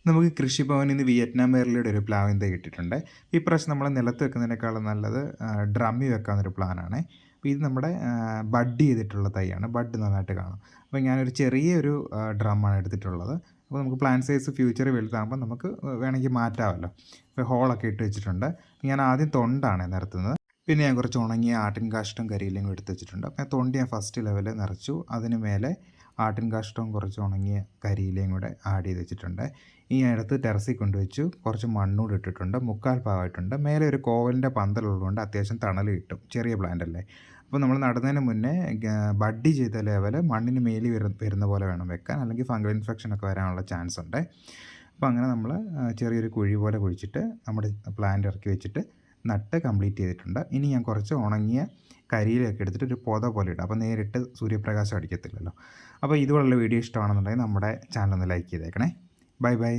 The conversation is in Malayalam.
നമുക്ക് കൃഷിഭവനിൽ നിന്ന് വിയറ്റ്നാം വേർലിയുടെ ഒരു പ്ലാവിൻ തൈ കിട്ടിയിട്ടുണ്ട്. ഈ പ്രാവശ്യം നമ്മൾ നിലത്ത് വെക്കുന്നതിനേക്കാളും നല്ലത് ഡ്രമ്മിൽ വെക്കാവുന്നൊരു പ്ലാനാണ്. അപ്പോൾ ഇത് നമ്മുടെ ബഡ് ചെയ്തിട്ടുള്ള തൈയാണ്. ബഡ് നന്നായിട്ട് കാണും. അപ്പോൾ ഞാനൊരു ചെറിയൊരു ഡ്രമ്മാണ് എടുത്തിട്ടുള്ളത്. അപ്പോൾ നമുക്ക് പ്ലാന്റ് സൈസ് ഫ്യൂച്ചറിൽ വലുതാകുമ്പോൾ നമുക്ക് വേണമെങ്കിൽ മാറ്റാമല്ലോ. അപ്പോൾ ഹോളൊക്കെ ഇട്ട് വെച്ചിട്ടുണ്ട്. ഞാൻ ആദ്യം തൊണ്ടാണ് നിരത്തുന്നത്. പിന്നെ ഞാൻ കുറച്ച് ഉണങ്ങിയ ആട്ടിൻ കാഷ്ടം കരിയിലയും എടുത്ത് വെച്ചിട്ടുണ്ട്. അപ്പോൾ തൊണ്ട് ഞാൻ ഫസ്റ്റ് ലെവൽ നിറച്ചു. അതിന് മേലെ ആട്ടിൻ കാഷ്ടവും കുറച്ച് ഉണങ്ങിയ കരിയിലയും കൂടെ ആഡ് ചെയ്ത് വെച്ചിട്ടുണ്ട്. ഈ അടുത്ത് ടെറസിൽ കൊണ്ടുവച്ചു. കുറച്ച് മണ്ണൂടെ ഇട്ടിട്ടുണ്ട്. മുക്കാൽ ഭാഗമായിട്ടുണ്ട്. മേലെ ഒരു കോവലിൻ്റെ പന്തലുള്ളതുകൊണ്ട് അത്യാവശ്യം തണൽ കിട്ടും. ചെറിയ പ്ലാന്റ് അല്ലേ. അപ്പോൾ നമ്മൾ നടുന്നതിന് മുന്നേ ബഡ്ഡി ചെയ്ത ലെവൽ മണ്ണിന് മേലിൽ വരുന്ന പോലെ വേണം വെക്കാൻ, അല്ലെങ്കിൽ ഫംഗൽ ഇൻഫെക്ഷനൊക്കെ വരാനുള്ള ചാൻസ് ഉണ്ട്. അപ്പോൾ അങ്ങനെ നമ്മൾ ചെറിയൊരു കുഴി പോലെ കുഴിച്ചിട്ട് നമ്മുടെ പ്ലാന്റ് ഇറക്കി വെച്ചിട്ട് നട്ട് കംപ്ലീറ്റ് ചെയ്തിട്ടുണ്ട്. ഇനി ഞാൻ കുറച്ച് ഉണങ്ങിയ കരിയിലൊക്കെ എടുത്തിട്ട് ഒരു പൊത പോലെ ഇടാം. അപ്പോൾ നേരിട്ട് സൂര്യപ്രകാശം അടിക്കത്തില്ലല്ലോ. അപ്പോൾ ഇതുപോലുള്ള വീഡിയോ ഇഷ്ടമാണെന്നുണ്ടെങ്കിൽ നമ്മുടെ ചാനൽ ഒന്ന് ലൈക്ക് ചെയ്തേക്കണേ. Bye bye.